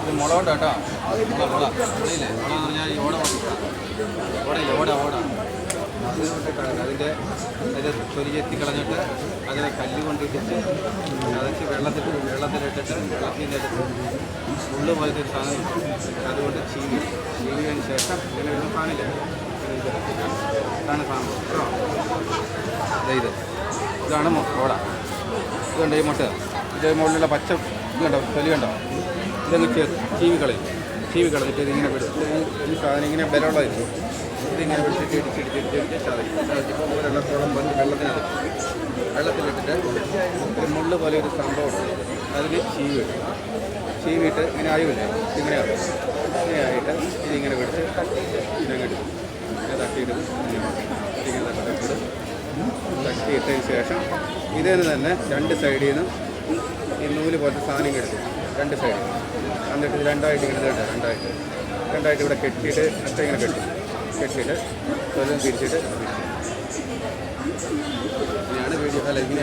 ഇത് മുളകോട്ട കേട്ടോ. മുള മുളയില്ലേ, മുള എന്ന് പറഞ്ഞാൽ ഈ ഓടയില്ലേ, ഓട അതിൻ്റെ തൊലി ചെത്തി കളഞ്ഞിട്ട് അതിനെ കല്ല് കൊണ്ടിട്ടിട്ട് ചതച്ച് വെള്ളത്തിലിട്ടിട്ട് വെള്ളത്തിൻ്റെ ഉള്ളു പോലത്തെ ഒരു സാധനം അതുകൊണ്ട് ചീവിയതിന് ശേഷം ഇങ്ങനെ ഒരു സാധനമില്ല. ഇതാണ് സാധനം കേട്ടോ. ഇതാണ് ഓട. ഇതുണ്ട് ഈ മുട്ട. ഇത് മുകളിലുള്ള പച്ച ഇതുണ്ടോ, തൊലി കണ്ടോ, ഇതങ്ങ് ചീവി കളഞ്ഞിട്ട് ഇതിങ്ങനെ പിടിച്ച് ഈ സാധനം ഇങ്ങനെ ബലമുള്ളതായിരിക്കും. ഇതിങ്ങനെ പിടിച്ചിട്ട് ഇടിച്ചിട്ട് ചതച്ചിപ്പോൾ ഒരെണ്ണത്തോളം വന്ന് വെള്ളത്തിലിട്ടിട്ട് ഒരു മുള്ള് പോലെ ഒരു സംഭവമുണ്ട്. അതിൽ ചീവിയിട്ട് ഇങ്ങനെ ആയുമില്ലേ, ഇങ്ങനെ ആയിട്ട് ഇതിങ്ങനെ പിടിച്ച് ഇതങ്ങ് എടുക്കും. ഇങ്ങനെ തട്ടിയിട്ട് ഇങ്ങനെ തട്ടിയിട്ടതിന് ശേഷം ഇതിന് തന്നെ രണ്ട് സൈഡിൽ നിന്ന് ഈ നൂല് പോലത്തെ സാധനം എടുക്കും, രണ്ട് സൈഡിൽ. എന്നിട്ട് ഇത് രണ്ടായിട്ട് ഇങ്ങനെ രണ്ടായിട്ട് ഇവിടെ കെട്ടിയിട്ട് അറ്റ ഇങ്ങനെ കെട്ടിയിട്ട് തിരിച്ചിട്ട് ഇങ്ങനെയാണ് വീഡിയോ. അല്ല, ഇങ്ങനെ